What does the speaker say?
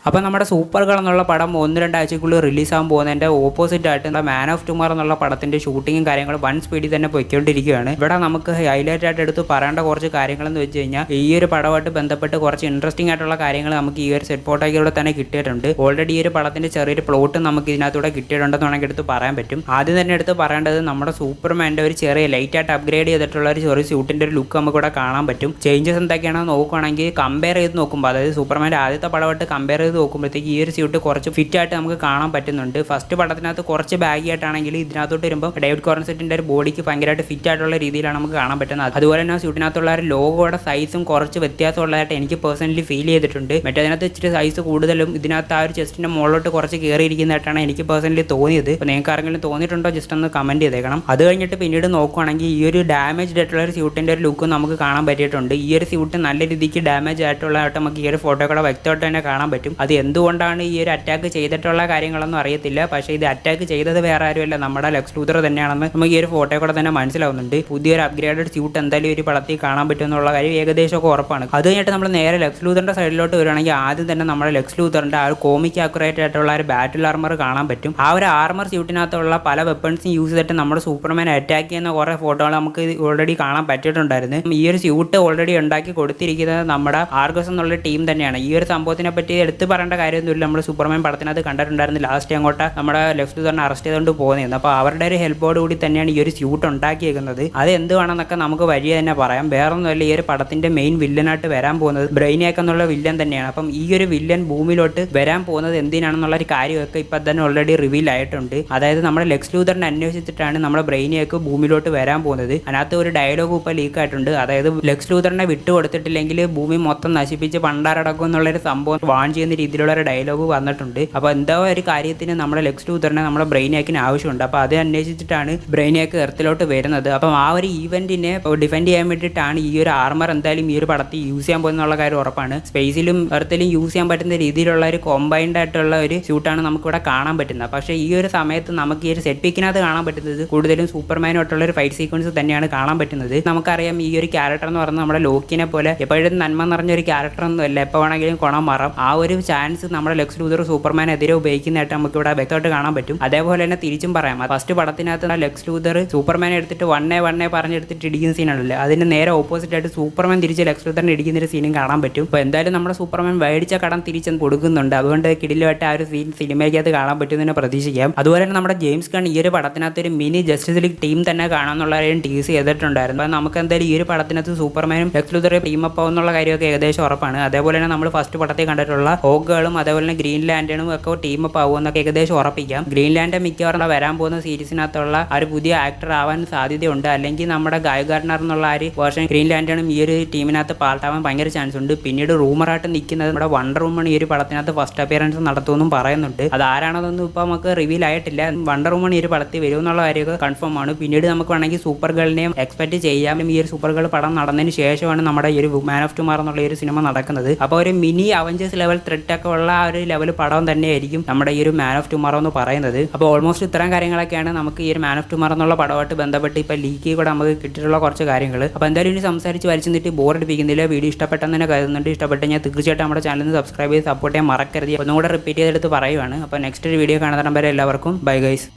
അപ്പോൾ നമ്മുടെ super girl എന്നുള്ള പടം 1-2 ആഴ്ചക്കുള്ളിൽ റിലീസാകാൻ പോകുന്നതിൻ്റെ ഓപ്പോസിറ്റ് ആയിട്ട് നമ്മുടെ മാൻ ഓഫ് ടുമോറോ എന്നുള്ള പടത്തിൻ്റെ ഷൂട്ടിങ്ങും കാര്യങ്ങളും വൺ സ്പീഡിൽ തന്നെ പൊയ്ക്കൊണ്ടിരിക്കുകയാണ്. ഇവിടെ നമുക്ക് ഹൈലൈറ്റ് ആയിട്ട് എടുത്ത് പറയേണ്ട കുറച്ച് കാര്യങ്ങളെന്ന് വെച്ച് കഴിഞ്ഞാൽ ഈ ഒരു പടമായിട്ട് ബന്ധപ്പെട്ട് കുറച്ച് ഇൻട്രസ്റ്റിംഗ് ആയിട്ടുള്ള കാര്യങ്ങൾ നമുക്ക് ഈ ഒരു സെറ്റ് ഫോട്ടോയിലൂടെ തന്നെ കിട്ടിയിട്ടുണ്ട്. ഓൾറെഡി ഈ ഒരു പടത്തിന്റെ ചെറിയൊരു പ്ലോട്ട് നമുക്ക് ഇതിനകത്തൂടെ കിട്ടിയിട്ടുണ്ടെന്ന് വേണമെങ്കിൽ എടുത്ത് പറയാൻ പറ്റും. ആദ്യം തന്നെ എടുത്ത് പറയേണ്ടത് നമ്മുടെ സൂപ്പർമാൻ്റെ ഒരു ചെറിയ ലൈറ്റ് ആയിട്ട് അപ്ഗ്രേഡ് ചെയ്തിട്ടുള്ള ഒരു ചെറിയ സ്യൂട്ടിന്റെ ഒരു ലുക്ക് നമുക്ക് ഇവിടെ കാണാൻ പറ്റും. ചേഞ്ചസ് എന്തൊക്കെയാണെന്ന് നോക്കുകയാണെങ്കിൽ കമ്പയർ ചെയ്ത് നോക്കുമ്പോൾ, അതായത് സൂപ്പർമാൻ്റെ ആദ്യത്തെ പടമായിട്ട് കമ്പയർ ചെയ്ത് നോക്കുമ്പോഴത്തേക്ക് ഈ ഒരു സ്യൂട്ട് കുറച്ച് ഫിറ്റ് ആയിട്ട് നമുക്ക് കാണാൻ പറ്റുന്നുണ്ട്. ഫസ്റ്റ് പടത്തിനകത്ത് കുറച്ച് ബാഗി ആയിട്ടാണെങ്കിൽ ഇതിനകത്തോട്ട് വരുമ്പോൾ ഡേവിഡ് കോർൺസെറ്റിന്റെ ഒരു ബോഡിക്ക് ഭയങ്കരമായിട്ട് ഫിറ്റ് ആയിട്ടുള്ള രീതിയിലാണ് നമുക്ക് കാണാൻ പറ്റുന്നത്. അതുപോലെ തന്നെ സ്യൂട്ടിനകത്തുള്ള ഒരു ലോഗോയുടെ സൈസും കുറച്ച് വ്യത്യാസമുള്ളതായിട്ട് എനിക്ക് പേഴ്സണലി ഫീൽ ചെയ്തിട്ടുണ്ട്. മറ്റേതിനകത്ത് ഇച്ചിരി സൈസ് കൂടുതലും ഇതിനകത്ത് ആ ഒരു ചെസ്റ്റിന്റെ മുകളിലോട്ട് കുറച്ച് കയറിയിരിക്കുന്നതായിട്ടാണ് എനിക്ക് പേഴ്സണലി തോന്നിയത്. അപ്പോൾ നിങ്ങൾക്ക് ആരെങ്കിലും തോന്നിയിട്ടുണ്ടോ ജസ്റ്റ് ഒന്ന് കമന്റ് ചെയ്തേക്കണം. അത് കഴിഞ്ഞിട്ട് പിന്നീട് നോക്കുകയാണെങ്കിൽ ഈ ഒരു ഡാമേജ്ഡ് ആയിട്ടുള്ള ഒരു സ്യൂട്ടിന്റെ ഒരു ലുക്ക് നമുക്ക് കാണാൻ പറ്റിയിട്ടുണ്ട്. ഈ ഒരു സ്യൂട്ട് നല്ല രീതിക്ക് ഡാമേജ് ആയിട്ടുള്ളതായിട്ട് നമുക്ക് ഈ ഒരു ഫോട്ടോ കൂടെ വ്യക്തമായിട്ട് തന്നെ കാണാൻ പറ്റും. അത് എന്തുകൊണ്ടാണ് ഈ ഒരു അറ്റാക്ക് ചെയ്തിട്ടുള്ള കാര്യങ്ങളൊന്നും അറിയത്തില്ല. പക്ഷേ ഇത് അറ്റാക്ക് ചെയ്തത് വേറെ ആരുമല്ല, നമ്മുടെ ലെക്സ് ലൂഥർ തന്നെയാണെന്ന് നമുക്ക് ഈ ഒരു ഫോട്ടോ കൂടെ തന്നെ മനസ്സിലാവുന്നുണ്ട്. പുതിയൊരു അപ്ഗ്രേഡഡ് സ്യൂട്ട് എന്തായാലും ഒരു പടത്തിൽ കാണാൻ പറ്റുമെന്നുള്ള കാര്യം ഏകദേശമൊക്കെ ഉറപ്പാണ്. അത് കഴിഞ്ഞിട്ട് നമ്മൾ നേരെ ലെക്സ് ലൂഥറിന്റെ സൈഡിലോട്ട് വരുവാണെങ്കിൽ ആദ്യം തന്നെ നമ്മുടെ ലെക്സ് ലൂഥറിന്റെ ആ ഒരു കോമിക് ആക്യുറേറ്റ് ആയിട്ടുള്ള ഒരു ബാറ്റിൽ ആർമർ കാണാൻ പറ്റും. ആ ഒരു ആർമർ സ്യൂട്ടിനകത്തുള്ള പല വെപ്പൺസും യൂസ് ചെയ്തിട്ട് നമ്മുടെ സൂപ്പർമാൻ അറ്റാക്ക് ചെയ്യുന്ന കുറേ ഫോട്ടോകൾ നമുക്ക് ഓൾറെഡി കാണാൻ പറ്റിയിട്ടുണ്ടായിരുന്നു. ഈ ഒരു സ്യൂട്ട് ഓൾറെഡി ഉണ്ടാക്കി കൊടുത്തിരിക്കുന്നത് നമ്മുടെ ആർഗസ് എന്നുള്ള ടീം തന്നെയാണ്. ഈ ഒരു സംഭവത്തിനെ പറ്റി എടുത്ത് പറയേണ്ട കാര്യമൊന്നുമില്ല. നമ്മൾ സൂപ്പർമാൻ പടത്തിനകത്ത് കണ്ടിട്ടുണ്ടായിരുന്നു. ലാസ്റ്റ് അങ്ങോട്ട് നമ്മുടെ ലെക്സ് ലൂഥറിനെ അറസ്റ്റ് ചെയ്തുകൊണ്ട് പോകുന്നത്. അപ്പോൾ അവരുടെ ഒരു ഹെൽപ്പോട് കൂടി തന്നെയാണ് ഈ ഒരു സ്യൂട്ട് ഉണ്ടാക്കിയേക്കുന്നത്. അത് എന്തുവാണെന്നൊക്കെ നമുക്ക് വഴിയെ തന്നെ പറയാം. വേറൊന്നുമല്ല, ഈ ഒരു പടത്തിന്റെ മെയിൻ വില്ലനായിട്ട് വരാൻ പോകുന്നത് ബ്രെയിനിയാക്ക് എന്നുള്ള വില്ലൻ തന്നെയാണ്. അപ്പം ഈ ഒരു വില്ലൻ ഭൂമിയിലോട്ട് വരാൻ പോകുന്നത് എന്തിനാണെന്നുള്ള ഒരു കാര്യമൊക്കെ ഇപ്പം തന്നെ ഓൾറെഡി റിവീൽ ആയിട്ടുണ്ട്. അതായത് നമ്മുടെ ലെക്സ് ലൂഥറിനെ അന്വേഷിച്ചിട്ടാണ് നമ്മുടെ ബ്രെയിനിയാക്ക് ഭൂമിയിലോട്ട് വരാൻ പോകുന്നത്. അതിനകത്ത് ഒരു ഡയലോഗ് ഇപ്പോൾ ലീക്ക് ആയിട്ടുണ്ട്. അതായത് ലെക്സ് ലൂഥറിനെ വിട്ടുകൊടുത്തിട്ടില്ലെങ്കിൽ ഭൂമി മൊത്തം നശിപ്പിച്ച് പണ്ടാരടക്കും എന്നുള്ളൊരു സംഭവം വാൺ ചെയ്യുന്ന രീതിയിലുള്ള ഒരു ഡയലോഗ് വന്നിട്ടുണ്ട്. അപ്പോൾ എന്തോ ഒരു കാര്യത്തിന് നമ്മുടെ ലെക്സ് ലൂഥറിനെ നമ്മുടെ ബ്രെയിനിയാക്കിന് ആവശ്യമുണ്ട്. അപ്പോൾ അത് അന്വേഷിച്ചിട്ടാണ് ബ്രെയിനിയാക്ക് എർത്തിലോട്ട് വരുന്നത്. അപ്പം ആ ഒരു ഈവന്റിനെ ഡിഫെൻഡ് ചെയ്യാൻ വേണ്ടിയിട്ടാണ് ഈ ഒരു ആർമർ എന്തായാലും ഈ ഒരു പടത്തിൽ യൂസ് ചെയ്യാൻ പോകുന്നുള്ള കാര്യം ഉറപ്പാണ്. സ്പേസിലും എർത്തിലും യൂസ് ചെയ്യാൻ പറ്റുന്ന രീതിയിലുള്ള ഒരു കോമ്പൈൻഡ് ആയിട്ടുള്ള ഒരു സ്യൂട്ടാണ് നമുക്കിവിടെ കാണാൻ പറ്റുന്നത്. പക്ഷേ ഈ ഒരു സമയത്ത് നമുക്ക് ഈ ഒരു സെറ്റ് പിക്കിനകത്ത് കാണാൻ പറ്റുന്നത് കൂടുതലും സൂപ്പർമാനുമായിട്ടുള്ള ഒരു ഫൈറ്റ് സീക്വൻസ് തന്നെയാണ് കാണാൻ പറ്റുന്നത്. നമുക്കറിയാം ഈ ഒരു ക്യാരക്ടർ എന്ന് പറഞ്ഞാൽ നമ്മുടെ ലോക്കിനെ പോലെ എപ്പോഴും നന്മ നിറഞ്ഞ ഒരു ക്യാരക്ടർ ഒന്നും അല്ല, എപ്പോൾ വേണമെങ്കിലും കുണം മാറാം. ആ ഒരു ചാൻസ് നമ്മുടെ ലെക്സ് ലൂഥർ സൂപ്പർമാനെതിരെ ഉപയോഗിക്കുന്നതായിട്ട് നമുക്ക് ഇവിടെ വ്യക്തമായിട്ട് കാണാൻ പറ്റും. അതേപോലെ തന്നെ തിരിച്ചും പറയാം, ഫസ്റ്റ് പടത്തിനകത്ത് ലെക്സ് ലൂഥർ സൂപ്പർമാനെ എടുത്തിട്ട് വണ്ണേ പറഞ്ഞെടുത്തിട്ട് ഇടിക്കുന്ന സീനാണല്ലോ, അതിന് നേരെ ഓപ്പോസിറ്റ് ആയിട്ട് സൂപ്പർമാൻ തിരിച്ച് ലെക്സ് ലൂഥറിനെ ഇടിക്കുന്ന ഒരു സീനും കാണാൻ പറ്റും. അപ്പോൾ എന്തായാലും നമ്മുടെ സൂപ്പർമാൻ മേടിച്ച കടം തിരിച്ചെന്ന് കൊടുക്കുന്നുണ്ട്. അതുകൊണ്ട് കിടിലുമായിട്ട് ആ ഒരു സീൻ സിനിമയ്ക്കകത്ത് കാണാൻ പറ്റുമെന്ന് പ്രതീക്ഷിക്കാം. അതുപോലെ തന്നെ നമ്മുടെ ജെയിംസ് ഗൺ ഈ ഒരു പടത്തിനകത്ത് ഒരു മിനി ജസ്റ്റിസ് ലീഗ് ടീം തന്നെ കാണാമെന്നുള്ള കാര്യം ടീസ് ചെയ്തിട്ടുണ്ടായിരുന്നു. അപ്പോൾ നമുക്ക് എന്തായാലും ഈ ഒരു പടത്തിനകത്ത് സൂപ്പർമാനും ലെക്സ് ലൂഥറും ടീം അപ്പ് ആവുന്നുള്ള കാര്യമൊക്കെ ഏകദേശം ഉറപ്പാണ്. അതേപോലെ തന്നെ നമ്മൾ ഫസ്റ്റ് പടത്തിൽ കണ്ടിട്ടുള്ള ഹോക്കുകളും അതേപോലെ തന്നെ ഗ്രീൻ ലാൻഡനും ഒക്കെ ടീം അപ്പ് ആവുമെന്നൊക്കെ ഏകദേശം ഉറപ്പിക്കാം. ഗ്രീൻ ലാൻഡ് മിക്കവാറും വരാൻ പോകുന്ന സീരീസിനകത്തുള്ള ആ ഒരു പുതിയ ആക്ടർ ആവാൻ സാധ്യതയുണ്ട്. അല്ലെങ്കിൽ നമ്മുടെ ഗായ് ഗാർഡനർ എന്നുള്ള ആ ഒരു വേർഷൻ ഗ്രീൻ ലാൻഡനും ഈ ഒരു ടീമിനകത്ത് പാർട്ടാവാൻ ഭയങ്കര ചാൻസ് ഉണ്ട്. പിന്നീട് റൂമറായിട്ട് നിൽക്കുന്നത് നമ്മുടെ വണ്ടർ വുമൺ ഈ ഒരു പടത്തിനകത്ത് ഫസ്റ്റ് അപ്പിയറൻസ് നടത്തുമെന്നും പറയുന്നുണ്ട്. അത് ആരാണെന്നൊന്നും ഇപ്പോൾ നമുക്ക് റിവീൽ ആയിട്ടില്ല. വണ്ടർ വുമൺ ഈ ഒരു പടത്തിൽ വരും എന്നുള്ള കാര്യമൊക്കെ കൺഫേം ആണ്. പിന്നീട് നമുക്ക് വേണമെങ്കിൽ സൂപ്പർ ഗേളിനെയും എക്സ്പെക്ട് ചെയ്യാം. ഈ ഒരു സൂപ്പർ ഗേൾ പടം നടന്നതിന് ശേഷമാണ് നമ്മുടെ ഈ ഒരു മാൻ ഓഫ് ടുമോറോ എന്നുള്ള ഈ ഒരു സിനിമ നടക്കുന്നത്. അപ്പോൾ ഒരു മിനി അവഞ്ചേഴ്സ് ലെവൽ ത്രെറ്റ് ഒക്കെ ഉള്ള ആ ഒരു ലെവൽ പടം തന്നെയായിരിക്കും നമ്മുടെ ഈ ഒരു മാൻ ഓഫ് ടുമോറോ എന്ന് പറയുന്നത്. അപ്പോൾ ഓൾമോസ്റ്റ് ഇത്തരം കാര്യങ്ങളൊക്കെയാണ് നമുക്ക് ഈ ഒരു മാൻ ഓഫ് ടുമോറോ എന്നുള്ള പടമായിട്ട് ബന്ധപ്പെട്ട് ഇപ്പോൾ ലീക്ക് കൂടെ നമുക്ക് കിട്ടിയിട്ടുള്ള കുറച്ച് കാര്യങ്ങൾ. അപ്പോൾ എന്തായാലും ഇനി സംസാരിച്ച് വലിച്ചിട്ട് ബോറടിപ്പിക്കുന്നില്ല. വീഡിയോ ഇഷ്ടപ്പെട്ടെന്ന് തന്നെ കരുതുന്നുണ്ട്. ഇഷ്ടപ്പെട്ട് ഞാൻ തീർച്ചയായിട്ടും നമ്മുടെ ചാനലിൽ സബ്സ്ക്രൈബ് ചെയ്ത് സപ്പോർട്ട് ചെയ്യാൻ മറക്കരുത്. ഒന്നുകൂടെ റിപ്പീറ്റ് ചെയ്തെടുത്ത് പറയുവാണ്. അപ്പോൾ നെക്സ്റ്റ് ഒരു വീഡിയോ കാണുന്ന വരെ എല്ലാവർക്കും ബൈ ഗൈസ്.